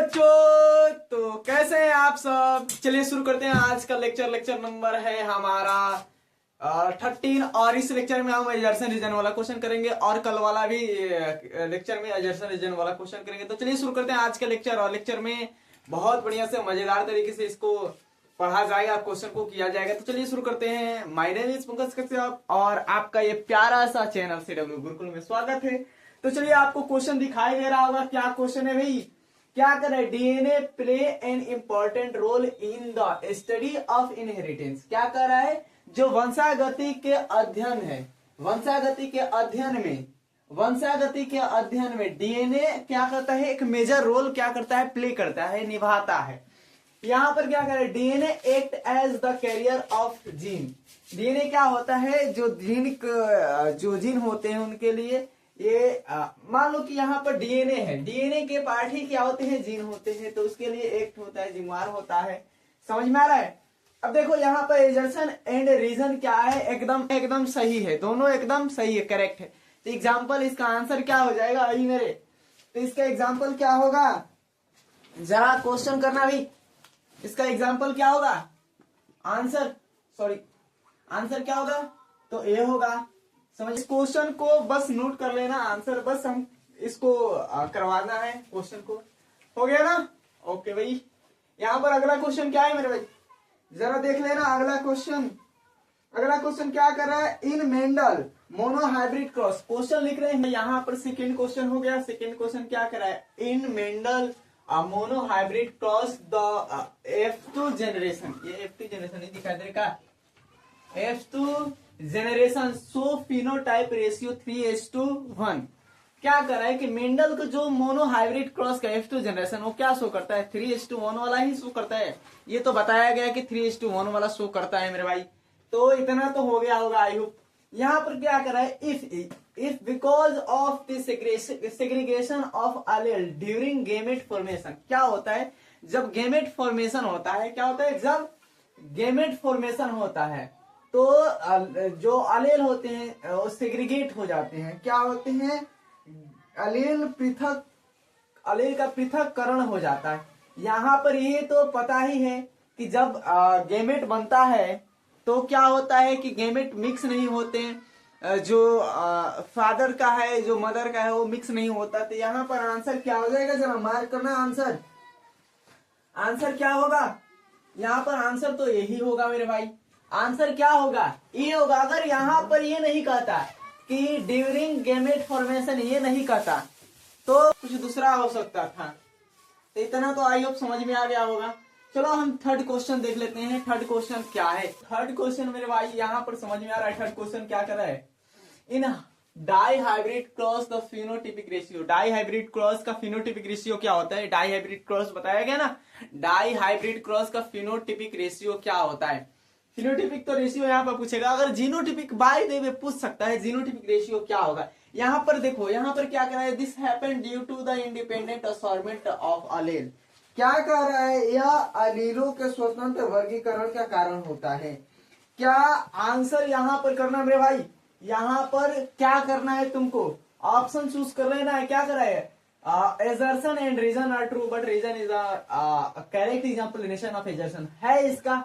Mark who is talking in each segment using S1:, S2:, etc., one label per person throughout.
S1: बच्चों, तो कैसे हैं आप सब। चलिए शुरू करते हैं आज का लेक्चर नंबर है हमारा 13 और इस लेक्चर में हम एजर्सन रीजन वाला क्वेश्चन करेंगे और कल वाला भी लेक्चर में एजर्सन रीजन वाला क्वेश्चन करेंगे। तो चलिए शुरू करते हैं आज का लेक्चर। और लेक्चर में बहुत बढ़िया से मजेदार तरीके से इसको पढ़ा जाएगा, क्वेश्चन को किया जाएगा। तो चलिए शुरू करते हैं। My name is Pankaj Kashyap और आपका ये प्यारा सा चैनल CW गुरुकुल में स्वागत है। तो चलिए आपको क्वेश्चन दिखाई दे रहा होगा। क्या क्वेश्चन है भाई, क्या कर रहा है, DNA play an important role in the study of inheritance. क्या कर रहा है, जो वंशागति के अध्ययन है, वंशागति के अध्ययन में डीएनए क्या करता है, एक मेजर रोल क्या करता है, प्ले करता है, निभाता है। यहां पर क्या कर रहा है, DNA act as the carrier of gene. DNA क्या होता है, जो जीन होते हैं उनके लिए ये मान लो कि यहाँ पर डीएनए है, डीएनए के पार्ट ही क्या होते हैं, जीन होते हैं, तो उसके लिए एक्ट होता है, जिम्मेवार होता है। समझ में आ रहा है। अब देखो यहाँ पर एजर्सन एंड रीजन क्या है, एकदम सही है, दोनों एकदम सही है, करेक्ट है। तो एग्जाम्पल इसका आंसर क्या हो जाएगा अभी मेरे, तो इसका एग्जाम्पल क्या होगा, जरा क्वेश्चन करना भाई। इसका एग्जाम्पल क्या होगा, आंसर क्या होगा, तो ए होगा। समझ, क्वेश्चन को बस नोट कर लेना, आंसर बस हम इसको करवाना है, क्वेश्चन को हो गया ना। ओके भाई, यहाँ पर अगला क्वेश्चन क्या है मेरे भाई, जरा देख लेना। अगला क्वेश्चन क्या कर रहा है, in Mendel monohybrid cross. Question लिख रहे हैं यहाँ पर, सेकेंड क्वेश्चन हो गया। सेकेंड क्वेश्चन क्या कर रहा है, in Mendel monohybrid cross the F2 generation. ये F2 जनरेशन नहीं दिखाई दे रहा, F2 generation so phenotype ratio 3:1। क्या कर रहा है कि मेंडल को जो मोनोहाइब्रिड क्रॉस का F2 जनरेशन वो क्या शो करता है, 3:1 वाला ही शो करता है। ये तो बताया गया कि 3:1 वाला शो करता है मेरे भाई। तो इतना तो हो गया होगा आई होप। यहाँ पर क्या कर रहा है, if because of the segregation of allele during gamete formation. क्या होता है, जब गेमेट फॉर्मेशन होता है, क्या होता है, जब गेमेट फॉर्मेशन होता है तो जो अलेल होते हैं वो सेग्रीगेट हो जाते हैं। क्या होते हैं, अलेल का पृथक्करण हो जाता है। यहाँ पर ये तो पता ही है कि जब गेमेट बनता है तो क्या होता है कि गेमेट मिक्स नहीं होते हैं, जो फादर का है जो मदर का है वो मिक्स नहीं होता। तो यहाँ पर आंसर क्या हो जाएगा, जरा मार्क करना। आंसर क्या होगा, यहाँ पर आंसर तो यही होगा मेरे भाई। आंसर क्या होगा, ये होगा। अगर यहाँ पर ये नहीं कहता कि ड्यूरिंग गेमेट फॉर्मेशन, ये नहीं कहता तो कुछ दूसरा हो सकता था। तो इतना तो आई होप समझ में आ गया होगा। चलो हम थर्ड क्वेश्चन देख लेते हैं। थर्ड क्वेश्चन क्या है, थर्ड क्वेश्चन मेरे भाई यहाँ पर समझ में आ रहा है। थर्ड क्वेश्चन क्या कर रहा है, in dihybrid cross the phenotypic ratio. Dihybrid cross का फिनोटिपिक रेशियो क्या होता है, डाई हाइब्रिड क्रॉस बताया गया ना। डाई हाइब्रिड क्रॉस का फिनोटिपिक रेशियो क्या होता है। फिनोटिपिक तो रेशियो यहाँ पर पूछेगा, अगर जीनोटिपिक बाय द वे पूछ सकता है जीनोटिपिक रेशियो क्या होगा। यहाँ पर देखो, यहाँ पर क्या कर रहा है, this happened due to the independent assortment of allele. क्या कर रहा है, यह अलीलों के स्वतंत्र वर्गीकरण का कारण होता है। क्या आंसर यहाँ पर करना मेरे भाई, यहाँ पर क्या करना है, तुमको ऑप्शन चूज कर लेना है। क्या कर रहा है, assertion and reason are true but reason is a correct explanation of assertion है इसका।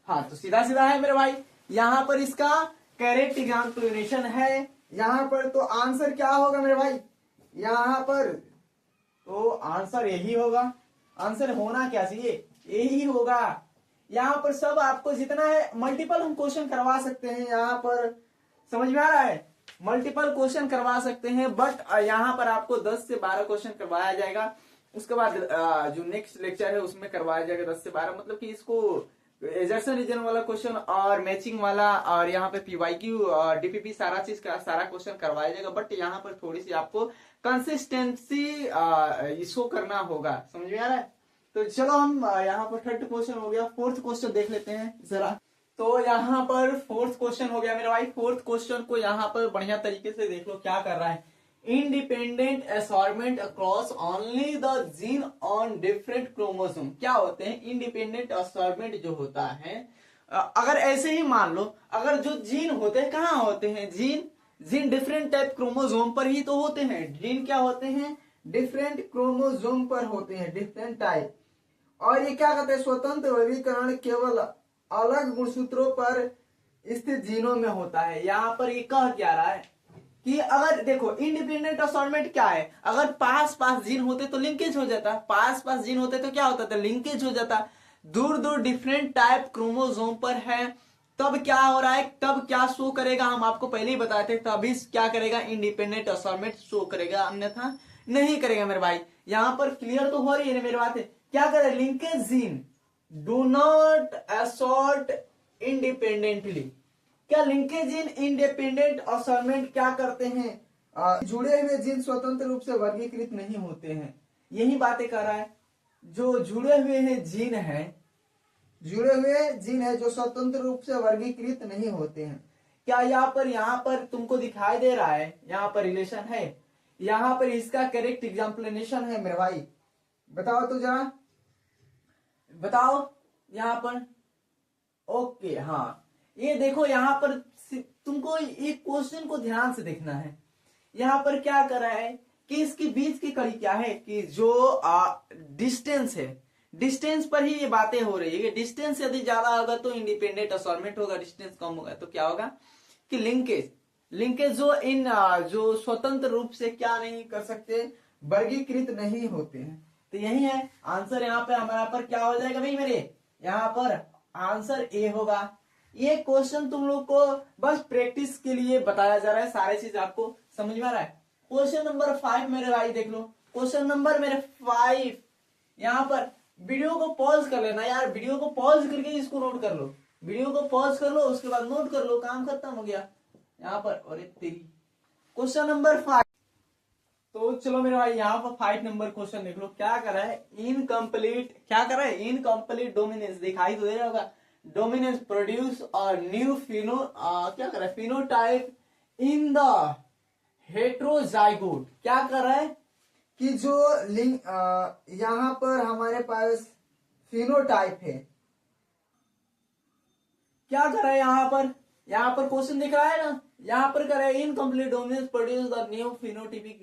S1: हाँ, तो सीधा है मेरे भाई, यहाँ पर इसका करेक्ट एग्जाम्पलिनेशन है। यहाँ पर तो आंसर क्या होगा मेरे भाई, यहाँ पर तो आंसर यही होगा। आंसर होना क्या चाहिए, यही होगा। यहाँ पर सब आपको जितना है मल्टीपल हम क्वेश्चन करवा सकते हैं। यहाँ पर समझ में आ रहा है, मल्टीपल क्वेश्चन करवा सकते हैं, बट यहाँ पर आपको 10 से 12 क्वेश्चन करवाया जाएगा। उसके बाद जो नेक्स्ट लेक्चर है उसमें करवाया जाएगा 10 से 12। मतलब कि इसको एजर्सन रीजन वाला क्वेश्चन और मैचिंग वाला और यहाँ पे PYQ और DPP सारा चीज का सारा क्वेश्चन करवाया जाएगा। बट यहाँ पर थोड़ी सी आपको कंसिस्टेंसी शो करना होगा। समझ में आ रहा है। तो चलो हम यहाँ पर थर्ड क्वेश्चन हो गया, फोर्थ क्वेश्चन देख लेते हैं जरा। तो यहाँ पर फोर्थ क्वेश्चन हो गया मेरा भाई। फोर्थ क्वेश्चन को यहाँ पर बढ़िया तरीके से देख लो, क्या कर रहा है, independent assortment across only the gene on different chromosome. क्या होते हैं, इंडिपेंडेंट असॉर्टमेंट जो होता है, अगर ऐसे ही मान लो, अगर जो जीन होते हैं कहाँ होते हैं, जीन डिफरेंट टाइप क्रोमोसोम पर ही तो होते हैं। जीन क्या होते हैं, डिफरेंट क्रोमोसोम पर होते हैं, डिफरेंट टाइप। और ये क्या कहते हैं, स्वतंत्र वर्गीकरण केवल अलग गुणसूत्रों पर स्थित जीनों में होता है। यहाँ पर ये कह क्या रहा है कि अगर देखो इंडिपेंडेंट असॉर्टमेंट क्या है, अगर पास पास जीन होते तो लिंकेज हो जाता, पास पास जीन होते तो क्या होता था, लिंकेज हो जाता। दूर दूर डिफरेंट टाइप क्रोमोसोम पर है, तब क्या हो रहा है, तब क्या शो करेगा, हम आपको पहले ही बताए थे, तभी क्या करेगा, इंडिपेंडेंट असॉर्टमेंट शो करेगा, अन्यथा नहीं करेगा मेरे भाई। यहां पर क्लियर तो हो रही है ना मेरी बात है। क्या करे, linkage gene do not assort independently. क्या लिंकेज इन इंडिपेंडेंट असॉर्टमेंट क्या करते हैं, जुड़े हुए जीन स्वतंत्र रूप से वर्गीकृत नहीं होते हैं। यही बातें कर रहा है, जो जुड़े हुए हैं जीन है, जुड़े हुए जीन है जो स्वतंत्र रूप से वर्गीकृत नहीं होते हैं। क्या यहाँ पर तुमको दिखाई दे रहा है, यहाँ पर रिलेशन है, यहाँ पर इसका करेक्ट एग्जाम्पलेनेशन है मेरे भाई, बताओ तो जरा, बताओ यहाँ पर। ओके हाँ, ये देखो यहाँ पर तुमको एक क्वेश्चन को ध्यान से देखना है। यहाँ पर क्या कर रहा है कि इसके बीच की कड़ी क्या है कि जो डिस्टेंस है, डिस्टेंस पर ही ये बातें हो रही है कि डिस्टेंस यदि ज्यादा होगा तो इंडिपेंडेंट असॉर्टमेंट होगा, डिस्टेंस कम होगा तो क्या होगा कि लिंकेज, लिंकेज जो इन जो स्वतंत्र रूप से क्या नहीं कर सकते, वर्गीकृत नहीं होते हैं। तो यही है आंसर, यहाँ पे हमारा पर क्या हो जाएगा भाई मेरे, यहाँ पर आंसर ए होगा। ये क्वेश्चन तुम लोग को बस प्रैक्टिस के लिए बताया जा रहा है, सारे चीज आपको समझ में आ रहा है। क्वेश्चन नंबर 5 मेरे भाई देख लो, क्वेश्चन नंबर मेरे 5। यहाँ पर वीडियो को पॉज कर लेना यार, वीडियो को पॉज करके इसको नोट कर लो, वीडियो को पॉज कर लो, उसके बाद नोट कर लो, काम खत्म हो गया। यहाँ पर और तेरी क्वेश्चन नंबर 5। तो चलो मेरे भाई यहाँ पर 5 नंबर क्वेश्चन देख लो, क्या कर रहा है, इनकम्प्लीट, क्या कर रहा है, इनकम्प्लीट डोमिनेंस, दिखाई तो दे रहा होगा, डोमिनेंस प्रोड्यूस और न्यू फिनो क्या कर रहा है, फिनोटाइप इन द हेट्रोजाइगोट। क्या कर रहा है कि जो लिंग यहाँ पर हमारे पास फिनोटाइप है, क्या कर रहा है यहाँ पर क्वेश्चन दिख रहा है ना, यहाँ पर कर रहा है incomplete dominance produce the new phenotypic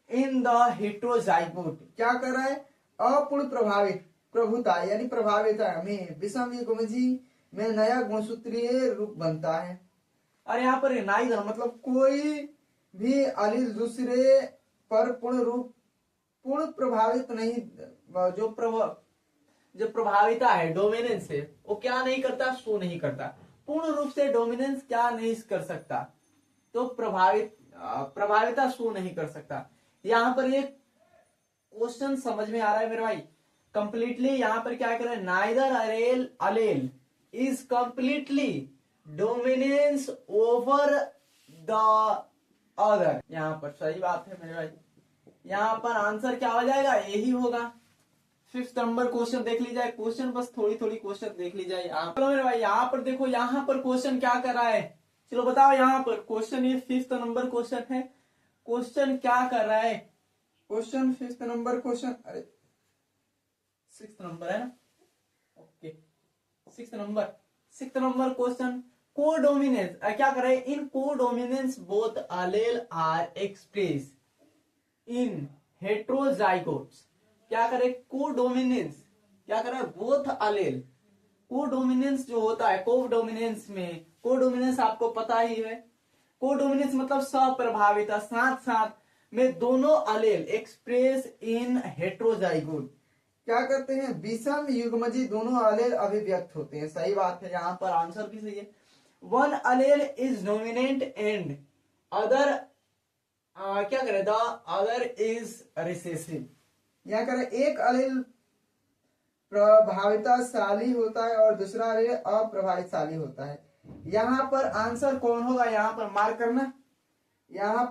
S1: in the heterozygote. क्या कर रहा है, अपूर्ण प्रभावित प्रभुता यानी प्रभावित में विषम युग्मजी में नया गुणसूत्रीय रूप बनता है। और यहाँ पर नाइदर मतलब कोई भी अलील दूसरे पर पूर्ण प्रभावित नहीं, जो प्रभाविता है डोमिनेंस से, वो क्या नहीं करता, शो नहीं करता, पूर्ण रूप से डोमिनेंस क्या नहीं कर सकता, तो प्रभाविता शो नहीं कर सकता। यहाँ पर ये क्वेश्चन समझ में आ रहा है मेरे भाई कंप्लीटली। यहाँ पर क्या कर रहा है, neither allele is completely dominance over the other. यहाँ पर सही बात है मेरे भाई, यहाँ पर आंसर क्या हो जाएगा, यही होगा। 5th नंबर क्वेश्चन देख ली जाए, क्वेश्चन बस थोड़ी थोड़ी क्वेश्चन देख ली जाए। चलो मेरे भाई यहाँ पर देखो, यहाँ पर क्वेश्चन क्या कर रहा है, चलो बताओ यहाँ पर क्वेश्चन, ये 5th नंबर क्वेश्चन है, क्वेश्चन क्या कर रहा है, क्वेश्चन 5th नंबर क्वेश्चन, अरे 6th नंबर है ना, okay 6th number question, codominance क्या कर रहे हैं, in codominance both allele are express in heterozygotes. क्या करे, कोडोमिनेंस, क्या करे, बोथ अलेल, कोडोमिनेंस जो होता है, कोडोमिनेंस में, कोडोमिनेंस आपको पता ही है, कोडोमिनेंस मतलब सप्रभाविता, साथ साथ में दोनों अलेल एक्सप्रेस इन हेट्रोजाइगोट। क्या करते हैं, विषम युग्मजी दोनों अलेल अभिव्यक्त होते हैं। सही बात है, यहाँ पर आंसर भी सही है। One allele is dominant and other क्या करे, द अदर इज रिसेसिव। क्या करे, एक अलेल प्रभाविताशाली होता है और दूसरा अलेल अप्रभावितशाली होता है। यहाँ पर आंसर कौन होगा, यहाँ पर मार्क करना, यहाँ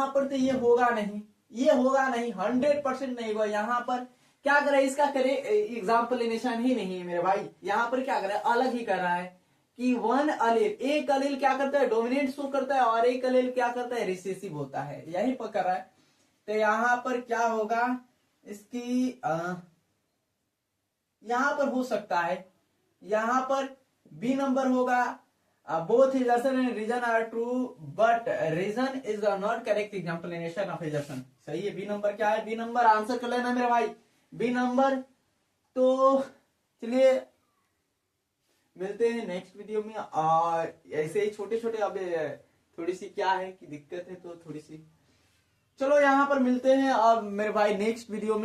S1: पर तो ये होगा नहीं, ये होगा नहीं, 100% नहीं होगा। यहाँ पर क्या करे, इसका करे एग्जाम्पलेशन ही नहीं है मेरे भाई। यहाँ पर क्या करे, अलग ही कर रहा है कि वन अलेल, एक अलेल क्या करता है, डोमिनेंट शो करता है, और एक अलेल क्या करता है, रिसेसिव होता है, यही पर कर रहा है। तो यहाँ पर क्या होगा, इसकी यहाँ पर हो सकता है, यहाँ पर बी नंबर होगा, both assertion and reason are true but reason is not correct explanation of assertion. सही है, बी नंबर क्या है, बी नंबर आंसर कर लेना मेरे भाई, बी नंबर। तो चलिए मिलते हैं नेक्स्ट वीडियो में, और ऐसे ही छोटे छोटे, अब थोड़ी सी क्या है कि दिक्कत है तो थोड़ी सी, चलो यहाँ पर मिलते हैं अब मेरे भाई नेक्स्ट वीडियो में।